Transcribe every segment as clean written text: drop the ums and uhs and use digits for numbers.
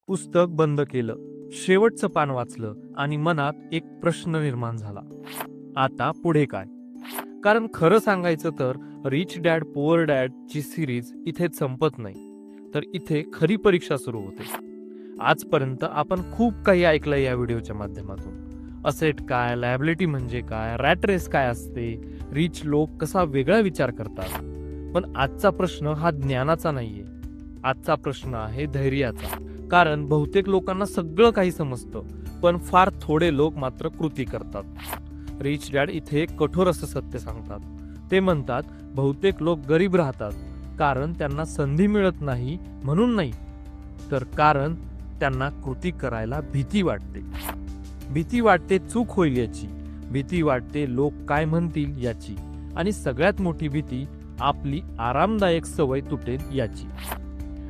पुस्तक बंद केलं, शेवटचं पान वाचलं आणि मनात एक प्रश्न निर्माण झाला. आता पुढे काय? कारण खरं सांगायचं तर रिच डॅड पुअर डॅड ची सिरीज इथेच संपत नाही, तर इथे खरी परीक्षा सुरू होते. आजपर्यंत आपण खूप काही ऐकलंय या व्हिडिओच्या माध्यमातून. असेट काय, लायबिलिटी म्हणजे काय, रॅट रेस काय असते, रिच लोक कसा वेगळा विचार करतात. पण आजचा प्रश्न हा ज्ञानाचा नाहीये, आजचा प्रश्न आहे धैर्याचा. कारण बहुतेक लोकांना सगळं काही समजतं, पण फार थोडे लोक मात्र कृती करतात. रिच डॅड इथे एक कठोर असं सत्य सांगतात. ते म्हणतात बहुतेक लोक गरीब राहतात कारण त्यांना संधी मिळत नाही म्हणून नाही, तर कारण त्यांना कृती करायला भीती वाटते. भीती वाटते चूक होईल याची, भीती वाटते लोक काय म्हणतील याची, आणि सगळ्यात मोठी भीती आपली आरामदायक सवय तुटेल याची.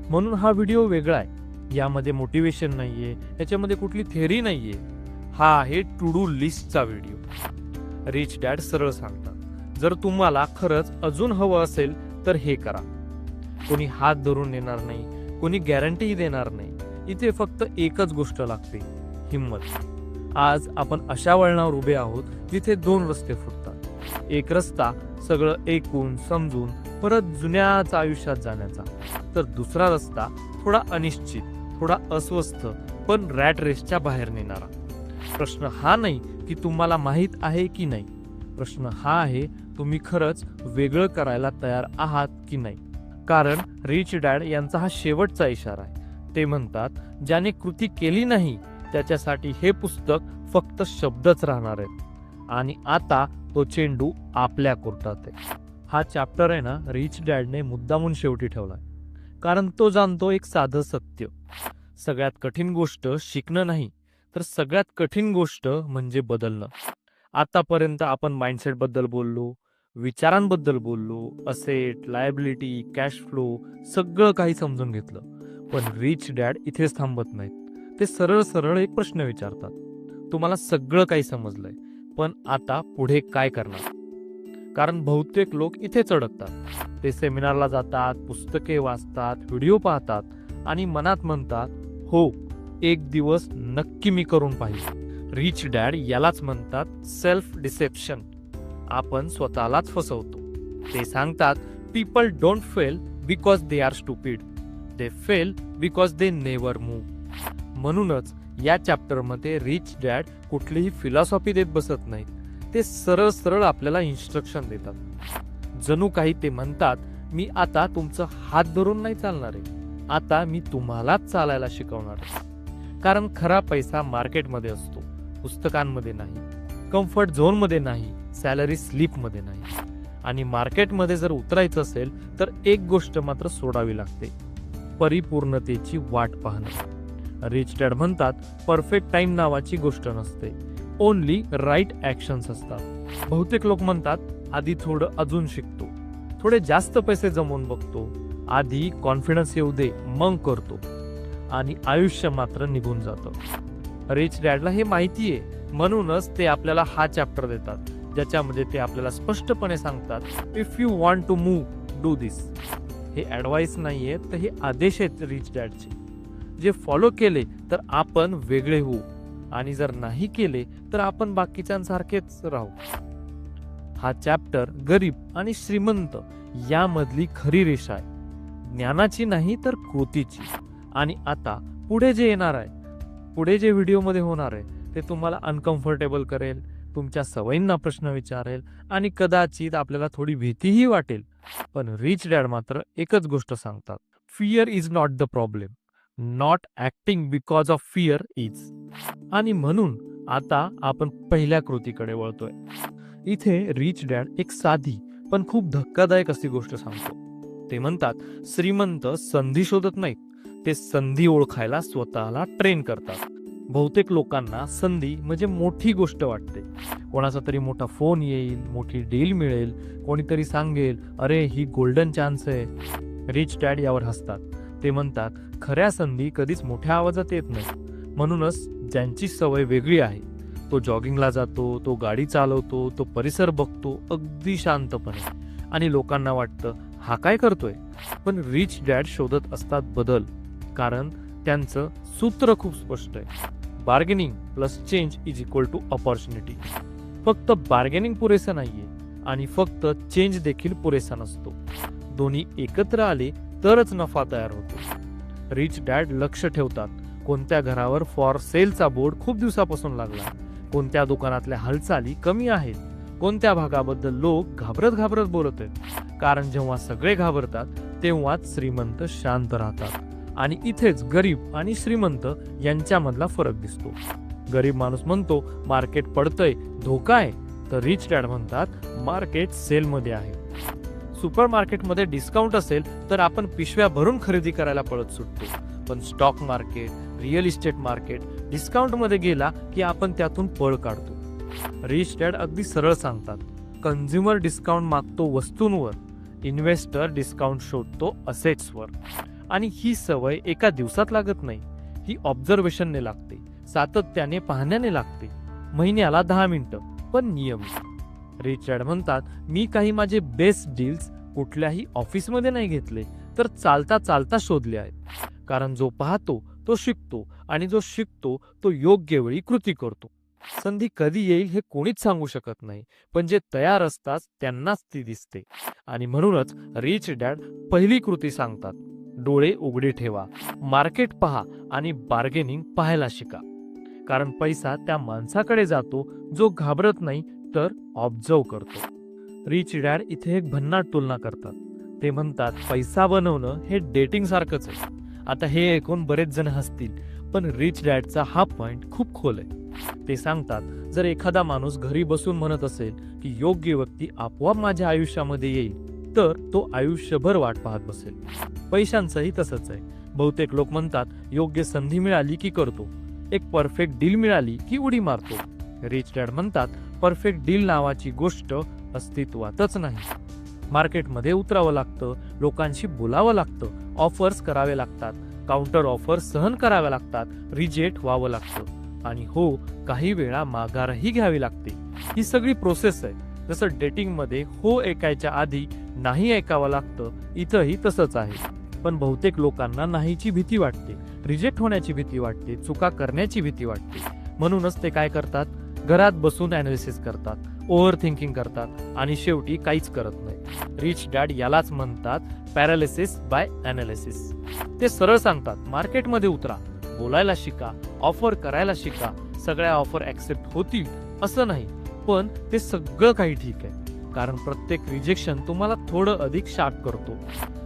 म्हणून हा व्हिडिओ वेगळा आहे. यामध्ये मोटिवेशन नाहीये, याच्यामध्ये कुठली थेअरी नाहीये. हा आहे टू डू लिस्टचा व्हिडिओ. रिच डॅड सरळ सांगतात, जर तुम्हाला खरंच अजून हवं असेल तर हे करा. कोणी हात धरून नेणार नाही, कोणी गॅरंटी देणार नाही. इथे फक्त एकच गोष्ट लागते, हिंमत. आज आपण अशा वळणावर उभे आहोत जिथे दोन रस्ते फुटतात. एक रस्ता सगळं ऐकून समजून परत जुन्याच आयुष्यात जाण्याचा, तर दुसरा रस्ता थोडा अनिश्चित, थोडा अस्वस्थ, पण रॅट रेसच्या बाहेर नेणारा. प्रश्न हा नाही की तुम्हाला माहित आहे की नाही, प्रश्न हा आहे तुम्ही खरंच वेगळं करायला तयार आहात की नाही. कारण रिच डॅड यांचा हा शेवटचा इशारा आहे. ते म्हणतात, ज्याने कृती केली नाही त्याच्यासाठी हे पुस्तक फक्त शब्दच राहणार आहेत. आणि आता तो चेंडू आपल्या कोर्टात आहे. हा चॅप्टर आहे ना, रिच डॅडने मुद्दामून शेवटी ठेवलाय. कारण तो जाणतो एक साधं सत्य, सगळ्यात कठीण गोष्ट शिकणं नाही, तर सगळ्यात कठीण गोष्ट म्हणजे बदलणं. आतापर्यंत आपण माइंडसेट बद्दल बोललो, विचारांबद्दल बोललो, असेट, लायबिलिटी, कॅश फ्लो, सगळं काही समजून घेतलं. पण रिच डॅड इथेच थांबत नाहीत. ते सरळ सरळ एक प्रश्न विचारतात, तुम्हाला सगळं काही समजलंय, पण आता पुढे काय करणार? कारण बहुतेक लोक इथेच अडकतात. ते सेमिनारला जातात, पुस्तके वाचतात, व्हिडिओ पाहतात आणि मनात म्हणतात, हो एक दिवस नक्की मी करून पाहिजे. रिच डॅड यालाच म्हणतात सेल्फ डिसेप्शन. आपण स्वतःलाच फसवतो. ते सांगतात, people don't fail because they are stupid, they fail because they never move. म्हणूनच या चॅप्टरमध्ये रिच डॅड कुठलीही फिलॉसॉफी देत बसत नाहीत. ते सरळ सरळ आपल्याला इन्स्ट्रक्शन देतात. जणू काही ते म्हणतात, मी आता तुमचं हात धरून नाही चालणार आहे, आता मी तुम्हालाच चालायला शिकवणार आहे. कारण खरा पैसा मार्केटमध्ये असतो, पुस्तकांमध्ये नाही, कम्फर्ट झोनमध्ये नाही, सॅलरी स्लिपमध्ये नाही. आणि मार्केटमध्ये जर उतरायचं असेल तर एक गोष्ट मात्र सोडावी लागते, परिपूर्णतेची वाट पाहणं. रिच डॅड म्हणतात, परफेक्ट टाइम नावाची गोष्ट नसते, ओनली राईट ऍक्शन्स असतात. बहुतेक लोक म्हणतात, आधी थोडं अजून शिकतो, थोडे जास्त पैसे जमवून बघतो, आधी कॉन्फिडन्स येऊ दे मग करतो, आणि आयुष्य मात्र निघून जातं. रिच डॅडला हे माहितीये, म्हणूनच ते आपल्याला हा चॅप्टर देतात, ज्याच्यामध्ये ते आपल्याला स्पष्टपणे सांगतात, if you want to move do this. हे ऍडवाइस नाहीये, तर हे आदेश आहेत रिच डॅडचे. जे फॉलो केले तर आपण वेगळे होऊ, आणि जर नाही केले तर आपण बाकीच्यांसारखेच राहू. हा चॅप्टर गरीब आणि श्रीमंत यामधली खरी रेषा आहे, ज्ञानाची नाही तर कृतीची. आणि आता पुढे जे येणार आहे, पुढे जे व्हिडिओमध्ये होणार आहे, ते तुम्हाला अनकम्फर्टेबल करेल, तुमच्या सवयींना प्रश्न विचारेल, आणि कदाचित आपल्याला थोडी भीतीही वाटेल. पण रिच डॅड मात्र एकच गोष्ट सांगतात, fear is not the problem, not acting because of fear is. आणि म्हणून आता आपण पहिल्या कृतीकडे वळतोय. इथे रिच डॅड एक साधी पण खूप धक्कादायक अशी गोष्ट सांगतो. ते म्हणतात, श्रीमंत संधी शोधत नाहीत, ते संधी ओळखायला स्वतःला ट्रेन करतात. बहुतेक लोकांना संधी म्हणजे मोठी गोष्ट वाटते. कोणाचा तरी मोठा फोन येईल, मोठी डील मिळेल, कोणीतरी सांगेल, अरे ही गोल्डन चान्स आहे. रिच डॅड यावर हसतात. ते म्हणतात, खऱ्या संधी कधीच मोठ्या आवाजात येत नाही. म्हणूनच ज्यांची सवय वेगळी आहे, तो जॉगिंगला जातो, तो गाडी चालवतो, तो परिसर बघतो अगदी शांतपणे, आणि लोकांना वाटतं हा काय करतोय. पण रिच डॅड शोधत असतात बदल, कारण त्यांचं सूत्र खूप स्पष्ट आहे. Bargaining plus change is equal to opportunity. फक्त बार्गेनिंग पुरेसं नाहीये आणि फक्त चेंज देखील पुरेसा नसतो. दोन्ही एकत्र आले तरच नफा तयार होतो. रिच डॅड लक्ष ठेवतात कोणत्या घरावर फॉर सेलचा बोर्ड खूप दिवसापासून लागला, कोणत्या दुकानातल्या हालचाली कमी आहेत, कोणत्या भागाबद्दल लोक घाबरत बोलत आहेत. कारण जेव्हा सगळे घाबरतात तेव्हाच श्रीमंत शांत राहतात आणि इथेच गरीब आणि श्रीमंत यांच्यामधला फरक दिसतो. गरीब माणूस म्हणतो मार्केट पडतंय, धोका आहे, तर रिच डॅड म्हणतात मार्केट सेलमध्ये आहे. सुपर मार्केटमध्ये डिस्काउंट असेल तर आपण पिशव्या भरून खरेदी करायला पळत सुटतो, पण stock market, real estate market डिस्काउंटमध्ये गेला की आपण त्यातून पळ काढतो. रिच डॅड अगदी सरळ सांगतात, कंझ्युमर डिस्काउंट मागतो वस्तूंवर, इन्व्हेस्टर डिस्काउंट शोधतो असेट्सवर. आणि ही सवय एका दिवसात लागत नाही, ही ऑब्झर्वेशनने लागते, सातत्याने पाहण्याने लागते, महिन्याला 10 मिनिटं पण नियमित. रिच डॅड म्हणतात मी काही माझे बेस्ट डील्स कुठल्याही ऑफिसमध्ये नाही घेतले, तर चालता चालता शोधले आहेत. कारण जो पाहतो तो शिकतो आणि जो शिकतो तो योग्य वेळी कृती करतो. संधी कधी येईल हे कोणीच सांगू शकत नाही, पण जे तयार असतात त्यांनाच ती दिसते. आणि म्हणूनच रिच डॅड पहिली कृती सांगतात, डोळे उघडे ठेवा, मार्केट पहा आणि बार्गेनिंग पाहायला शिका. कारण पैसा त्या माणसाकडे जातो जो घाबरत नाही तर ऑब्झर्व करतो. रिच डॅड इथे एक भन्नाट तुलना करतात. ते म्हणतात पैसा बनवणं हे डेटिंग सारखंच आहे. आता हे ऐकून बरेच जण हसतील, पण रिच डॅडचा हा पॉइंट खूप खोल आहे. ते सांगतात जर एखादा माणूस घरी बसून म्हणत असेल की योग्य व्यक्ती आपोआप माझ्या आयुष्यामध्ये येईल, तर तो आयुष्यभर वाट पाहत बसेल. पैशांचंही तसंच आहे. बहुतेक लोक म्हणतात योग्य संधी मिळाली की करतो, एक परफेक्ट डील मिळाली की उडी मारतो. रिच डॅड म्हणतात परफेक्ट डील नावाची गोष्ट अस्तित्वातच नाही. मार्केटमध्ये उतरावं लागतं, लोकांशी बोलावं लागतं, ऑफर्स करावे लागतात, काउंटर ऑफर सहन कराव्या लागतात, रिजेक्ट व्हावं लागतं आणि हो काही वेळा माघारही घ्यावी लागते. ही सगळी प्रोसेस आहे. जसं डेटिंगमध्ये हो ऐकायच्या आधी नाही ऐकावं लागतं, इथंही तसंच आहे. पण बहुतेक लोकांना नाहीची भीती वाटते, रिजेक्ट होण्याची भीती वाटते, चुका करण्याची भीती वाटते. म्हणूनच ते काय करतात, घरात बसून अनालिसिस करतात, ओव्हर थिंकिंग करतात आणि शेवटी काहीच करत नाही. रिच डॅड यालाच म्हणतात पॅरालिसिस बाय अनालिसिस. ते सरळ सांगतात मार्केटमध्ये उतरा, बोलायला शिका, ऑफर करायला शिका. सगळ्या ऑफर ऍक्सेप्ट होतील असं नाही, पण ते सगळं काही ठीक आहे, कारण प्रत्येक रिजेक्शन तुम्हाला थोडं अधिक शार्प करतो.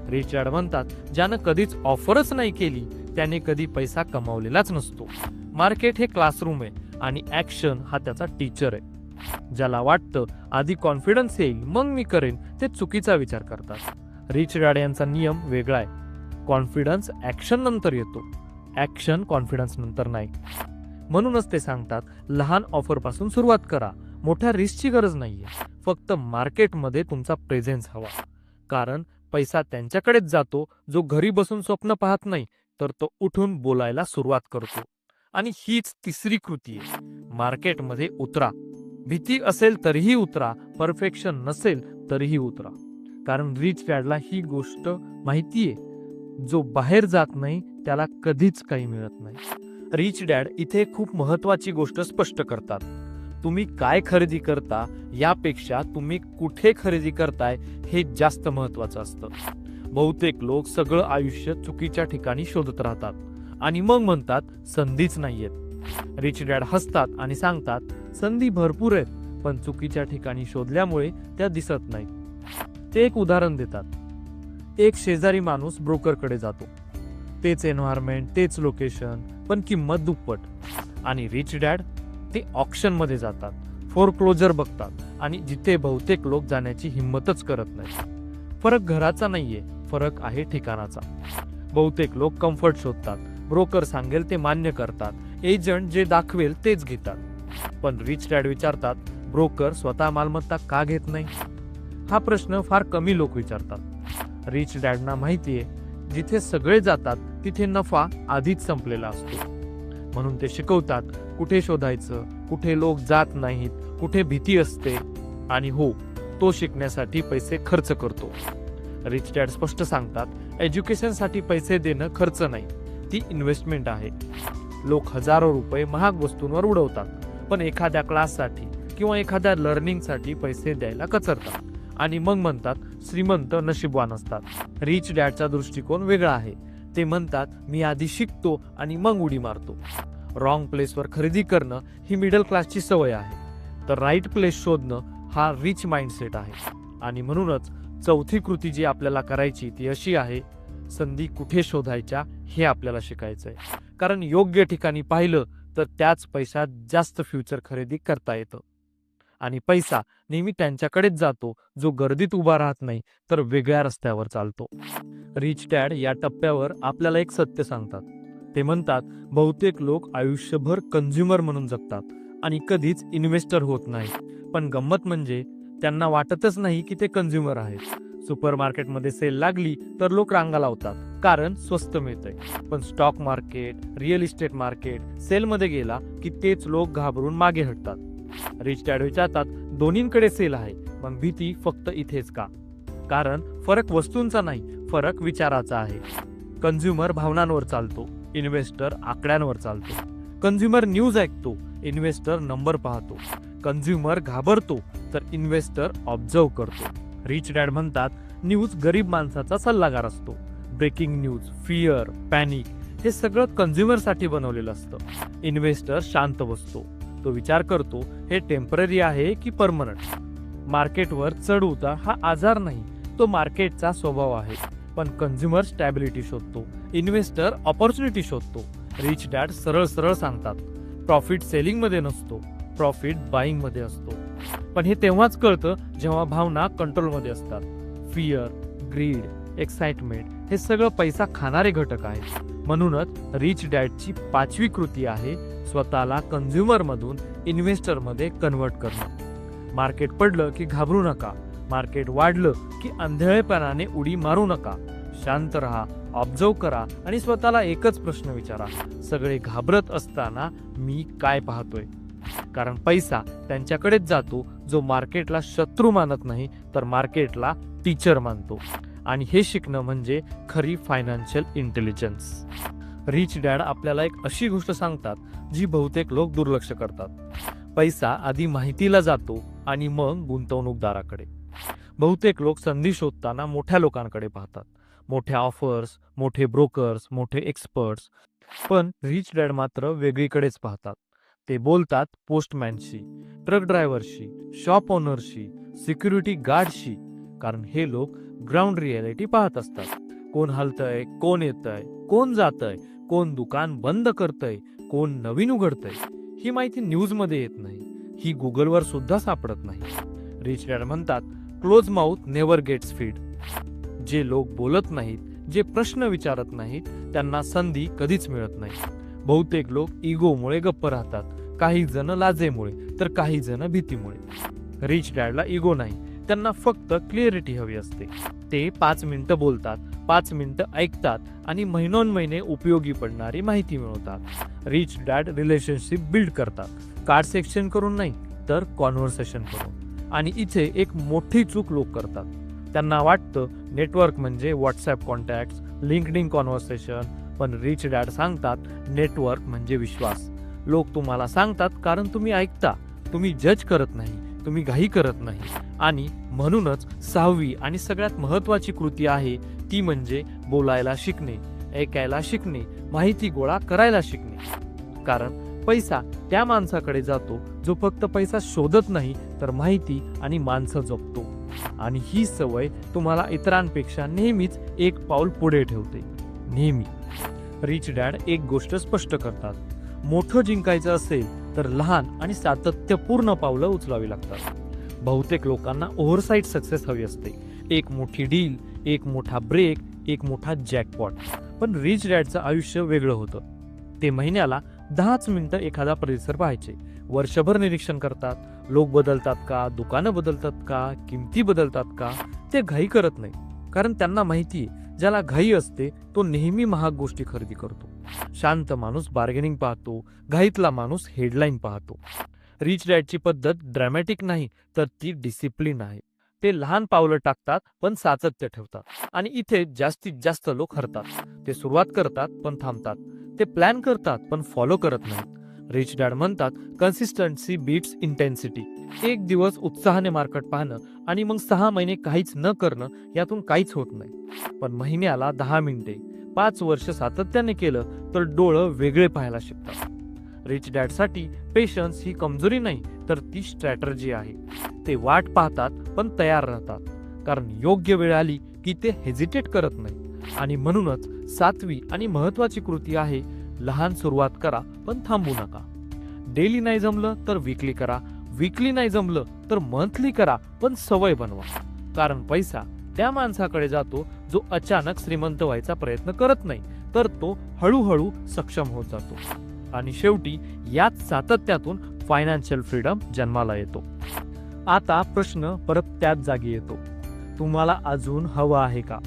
रिच डॅड म्हणतात ज्यानं कधीच ऑफरच नाही केली त्याने कधी पैसा कमावलेलाच नसतो. मार्केट हे क्लासरूम आहे आणि ऍक्शन हा त्याचा टीचर आहे. ज्याला वाटतं आधी कॉन्फिडन्स येईल मग मी करेन, ते चुकीचा विचार करतात. रिच डॅड यांचा नियम वेगळा आहे. कॉन्फिडन्स ऍक्शन नंतर येतो, ऍक्शन कॉन्फिडन्स नंतर नाही. म्हणूनच ते सांगतात लहान ऑफर पासून सुरुवात करा, मोठ्या रिस्कची गरज नाहीये, फक्त मार्केटमध्ये तुमचा प्रेझेन्स हवा. कारण पैसा त्यांच्याकडेच जातो जो घरी बसून स्वप्न पाहत नाही, तर तो उठून बोलायला सुरुवात करतो. आणि हीच तिसरी कृती आहे, मार्केटमध्ये उतरा. भीती असेल तरीही उतरा, परफेक्शन नसेल तरीही उतरा. कारण रिच डॅडला ही गोष्ट माहितीये, जो बाहेर जात नाही त्याला कधीच काही मिळत नाही. रिच डॅड इथे खूप महत्वाची गोष्ट स्पष्ट करतात. तुम्ही काय खरेदी करता यापेक्षा तुम्ही कुठे खरेदी करताय हे जास्त महत्वाचं असतं. बहुतेक लोक सगळं आयुष्य चुकीच्या ठिकाणी शोधत राहतात आणि मग म्हणतात संधीच नाहीयेत. रिच डॅड हसतात आणि सांगतात संधी भरपूर आहेत, पण चुकीच्या ठिकाणी शोधल्यामुळे त्या दिसत नाहीत. ते एक उदाहरण देतात. एक शेजारी माणूस ब्रोकरकडे जातो, तेच एन्व्हायरमेंट, तेच लोकेशन, पण किंमत दुप्पट. आणि रिच डॅड ते ऑक्शन मध्ये जातात, फोरक्लोजर बघतात आणि जिथे बहुतेक लोक जाण्याची हिंमतच करत नाही. फरक घराचा नाहीये, फरक आहे ठिकाणाचा. बहुतेक लोक कम्फर्ट शोधतात, ब्रोकर सांगेल ते मान्य करतात, एजंट जे दाखवेल तेच घेतात. पण रिच डॅड विचारतात ब्रोकर स्वतः मालमत्ता का घेत नाही? हा प्रश्न फार कमी लोक विचारतात. रिच डॅडना माहितीये जिथे सगळे जातात तिथे नफा आधीच संपलेला असतो. म्हणून ते शिकवतात कुठे शोधायचं, कुठे लोक जात नाहीत, कुठे भीती असते, आणि हो तो शिकण्यासाठी पैसे खर्च करतो. रिच डॅड स्पष्ट सांगतात एज्युकेशनसाठी पैसे देणं खर्च नाही, ती इन्व्हेस्टमेंट आहे. लोक हजारो रुपये महाग वस्तूंवर उडवतात, पण एखाद्या क्लाससाठी किंवा एखाद्या लर्निंगसाठी पैसे द्यायला कचरतात आणि मग म्हणतात श्रीमंत नशीबवान असतात. रिच डॅडचा दृष्टिकोन वेगळा आहे. ते म्हणतात मी आधी शिकतो आणि मग उडी मारतो. रॉंग प्लेसवर खरेदी करणं ही मिडल क्लासची सवय आहे, तर राईट प्लेस शोधणं हा रिच माइंडसेट आहे. आणि म्हणूनच चौथी कृती जी आपल्याला करायची ती अशी आहे, संधी कुठे शोधायच्या हे आपल्याला शिकायचंय. कारण योग्य ठिकाणी पाहिलं तर त्याच पैशात जास्त फ्युचर खरेदी करता येतं. आणि पैसा नेहमी त्यांच्याकडेच जातो जो गर्दीत उभा राहत नाही, तर वेगळ्या रस्त्यावर चालतो. रिच डॅड या टप्प्यावर आपल्याला एक सत्य सांगतात. ते म्हणतात बहुतेक लोक आयुष्यभर कंझ्युमर म्हणून जगतात आणि कधीच इन्व्हेस्टर होत नाही. पण गंमत म्हणजे त्यांना वाटतच नाही की ते कंझ्युमर आहेत. सुपर मार्केटमध्ये सेल लागली तर लोक रांगा लावतात कारण स्वस्त मिळतंय. पण stock market, real estate market सेलमध्ये गेला की तेच लोक घाबरून मागे हटतात. रिच डॅड विचारतात दोन्हींकडे सेल आहे, मग भीती फक्त इथेच का? कारण फरक वस्तूंचा नाही, फरक विचाराचा आहे. कंझ्युमर भावनांवर चालतो, इन्व्हेस्टर आकड्यांवर चालतो. कंझ्युमर न्यूज ऐकतो, इन्व्हेस्टर नंबर पाहतो. कंझ्युमर घाबरतो तर इन्व्हेस्टर ऑब्झर्व करतो. रिच डॅड म्हणतात न्यूज गरीब माणसाचा सल्लागार असतो. ब्रेकिंग न्यूज, फिअर, पॅनिक हे सगळं कंझ्युमरसाठी बनवलेलं असतं. इन्व्हेस्टर शांत बसतो, तो विचार करतो हे टेम्पररी आहे की परमनंट. मार्केटवर चढ उतार हा आजार नाही, तो मार्केटचा स्वभाव आहे. पण कंझ्युमर स्टॅबिलिटी शोधतो, इन्व्हेस्टर ऑपॉर्च्युनिटी शोधतो. रिच डॅड सरळ सरळ सांगतात प्रॉफिट सेलिंग मध्ये नसतो, प्रॉफिट बाईंग मध्ये असतो. पण हे तेव्हाच कळतं जेव्हा भावना कंट्रोलमध्ये असतात. फिअर, ग्रीड, एक्साइटमेंट हे सगळं पैसा खाणारे घटक आहेत. म्हणूनच रिच डॅडची पाचवी कृती आहे स्वतःला कंझ्युमर मधून इन्व्हेस्टर मध्ये कन्वर्ट करणं. मार्केट पडलं की घाबरू नका, मार्केट वाढलं की अंधळेपणाने उडी मारू नका. शांत राहा, ऑब्झर्व करा आणि स्वतःला एकच प्रश्न विचारा, सगळे घाबरत असताना मी काय पाहतोय? कारण पैसा त्यांच्याकडेच जातो जो मार्केटला शत्रू मानत नाही, तर मार्केटला टीचर मानतो. आणि हे शिकणं म्हणजे खरी फायनान्शियल इंटेलिजन्स. रिच डॅड आपल्याला एक अशी गोष्ट सांगतात जी बहुतेक लोक दुर्लक्ष करतात. पैसा आधी माहितीला जातो आणि मग गुंतवणूकदाराकडे. बहुतेक लोक संधी शोधताना मोठ्या लोकांकडे पाहतात, मोठ्या ऑफर्स, मोठे ब्रोकर्स, मोठे एक्सपर्ट्स. पण रिच डॅड मात्र वेगळीकडेच पाहतात. ते बोलतात पोस्टमॅनशी, ट्रक ड्रायव्हरशी, शॉप ओनरशी, सिक्युरिटी गार्डशी. कारण हे लोक ग्राउंड रियालिटी पाहत असतात. कोण हलतंय, कोण येतंय, कोण जातंय, कोण दुकान बंद करतंय, कोण नवीन उघडतंय, ही माहिती न्यूज मध्ये येत नाही, ही गुगलवर सुद्धा सापडत नाही. रिच डॅड म्हणतात close mouth never gets feed. जे लोक बोलत नाहीत, जे प्रश्न विचारत नाहीत, त्यांना संधी कधीच मिळत नाही. बहुतेक लोक इगोमुळे गप्प राहतात, काही जण लाजेमुळे, तर काही जण भीतीमुळे. रिच डॅडला इगो नाही, त्यांना फक्त क्लिअरिटी हवी असते. ते 5 मिनिटं बोलतात, 5 मिनिटं ऐकतात आणि महिनोन्महिने उपयोगी पडणारी माहिती मिळवतात. रिच डॅड रिलेशनशिप बिल्ड करतात, कार्ड सेक्शन करून नाही, तर कॉन्व्हर्सेशन करून. आणि इथे एक मोठी चूक लोक करतात. त्यांना वाटतं नेटवर्क म्हणजे व्हॉट्सअप कॉन्टॅक्ट, लिंक्डइन कॉन्व्हर्सेशन. पण रिच डॅड सांगतात नेटवर्क म्हणजे विश्वास. लोक तुम्हाला सांगतात कारण तुम्ही ऐकता, तुम्ही जज करत नाही, तुम्ही घाई करत नाही. आणि म्हणूनच 6वी आणि सगळ्यात महत्वाची कृती आहे ती म्हणजे बोलायला शिकणे, ऐकायला शिकणे, माहिती गोळा करायला शिकणे. कारण पैसा त्या माणसाकडे जातो जो फक्त पैसा शोधत नाही, तर माहिती आणि माणसं जपतो. आणि ही सवय तुम्हाला इतरांपेक्षा नेहमीच एक पाऊल पुढे ठेवते, नेहमी. रिच डॅड एक गोष्ट स्पष्ट करतात, मोठं जिंकायचं असेल तर लहान आणि सातत्यपूर्ण पावलं उचलावी लागतात. बहुतेक लोकांना ओव्हरसाइट सक्सेस हवी असते, एक मोठी डील, एक मोठा ब्रेक, एक मोठा जॅकपॉट. पण रिच डॅडचं आयुष्य वेगळं होतं. ते महिन्याला 10 मिनिटं एखादा परिसर पाहायचे, वर्षभर निरीक्षण करतात. लोक बदलतात का, दुकानं बदलतात का, किमती बदलतात का. ते घाई करत नाही, कारण त्यांना माहिती आहे ज्याला घाई असते तो नेहमी महाग गोष्टी खरेदी करतो. शांत माणूस बार्गेनिंग पाहतो, घाईतला माणूस हेडलाईन पाहतो. रिच डॅडची पद्धत ड्रॅमॅटिक नाही, तर ती डिसिप्लिन आहे. ते लहान पावलं टाकतात पण सातत्य ठेवतात. आणि इथे जास्तीत जास्त लोक हरतात. ते सुरुवात करतात पण थांबतात. ते प्लॅन करतात पण फॉलो करत नाहीत. रिच डॅड म्हणतात कन्सिस्टन्सी बीट्स इंटेन्सिटी. एक दिवस उत्साहाने मार्केट पाहणं आणि मग 6 महिने काहीच न करणं यातून काहीच होत नाही. पण महिन्याला 10 मिनिटे 5 वर्ष सातत्याने केलं तर डोळं वेगळे पाहायला शिकतात. रिच डॅडसाठी पेशन्स ही कमजोरी नाही तर ती स्ट्रॅटर्जी आहे. ते वाट पाहतात पण तयार राहतात. कारण योग्य वेळ आली की ते हेजिटेट करत नाही. आणि म्हणूनच 7वी आणि महत्वाची कृती आहे, लहान सुरुवात करा पण थांबू नका. डेली नाही जमलं तर वीकली करा. वीकली नाही जमलं तर मंथली करा, पण सवय बनवा. कारण पैसा त्या माणसाकडे जातो जो अचानक श्रीमंत व्हायचा प्रयत्न करत नाही, तर तो हळूहळू सक्षम होत जातो. आणि शेवटी याच सातत्यातून फायनान्शियल फ्रीडम जन्माला येतो. आता प्रश्न परत त्याच जागी येतो, तुम्हाला अजून हवं आहे का?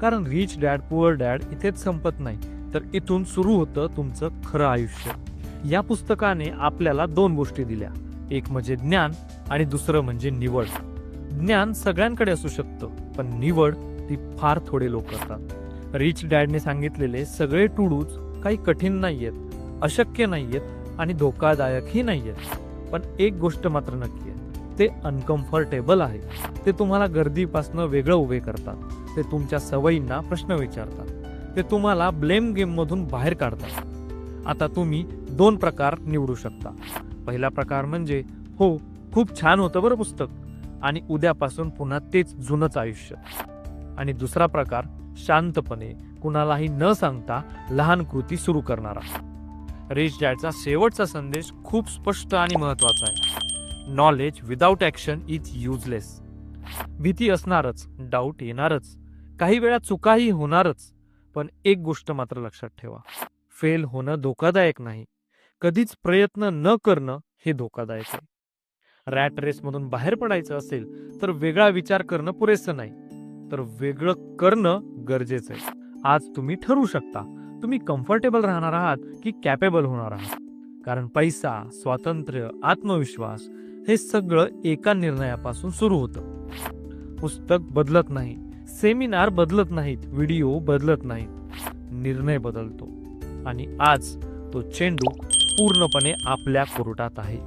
कारण रिच डॅड पुअर डॅड इथेच संपत नाही, तर इथून सुरू होतं तुमचं खरं आयुष्य. या पुस्तकाने आपल्याला 2 गोष्टी दिल्या, एक म्हणजे ज्ञान आणि दुसरं म्हणजे निवड. ज्ञान सगळ्यांकडे असू शकतं, पण निवड ती फार थोडे लोक करतात. रिच डॅडने सांगितलेले सगळे टू डूज काही कठीण नाहीयेत, अशक्य नाहीयेत आणि धोकादायकही नाहीयेत. पण एक गोष्ट मात्र नक्की आहे, ते अनकम्फर्टेबल आहे. ते तुम्हाला गर्दीपासून वेगळं उभे करतात. ते तुमच्या सवयींना प्रश्न विचारतात. ते तुम्हाला ब्लेम गेम मधून बाहेर काढतात. आता तुम्ही 2 प्रकार निवडू शकता. पहिला प्रकार म्हणजे हो, खूप छान होतं बरं पुस्तक, आणि उद्यापासून पुन्हा तेच जुनंच आयुष्य. आणि दुसरा प्रकार शांतपणे कुणालाही न सांगता लहान कृती सुरू करणारा. रिच डॅडचा शेवटचा संदेश खूप स्पष्ट आणि महत्वाचा आहे. Knowledge without action is useless. भीती असणारच, डाऊट येणारच, काही वेळा चुकाही होणारच. पण एक गोष्ट मात्र लक्षात ठेवा, फेल होणं धोकादायक नाही, कधीच प्रयत्न न करणं हे धोकादायक आहे. रॅट रेस मधून बाहेर पडायचं असेल तर वेगळा विचार करणं पुरेसं नाही, तर वेगळं करणं गरजेचं आहे. आज तुम्ही ठरवू शकता, तुम्ही कम्फर्टेबल राहणार आहात की कॅपेबल होणार आहात. कारण पैसा, स्वातंत्र्य, आत्मविश्वास हे सगळं एका निर्णयापासून सुरू होतं. पुस्तक बदलत नाही, सेमिनार बदलत नाहीत, व्हिडिओ बदलत नाहीत, निर्णय बदलतो. आणि आज तो चेंडू पूर्णपणे आपल्या कोर्टात आहे.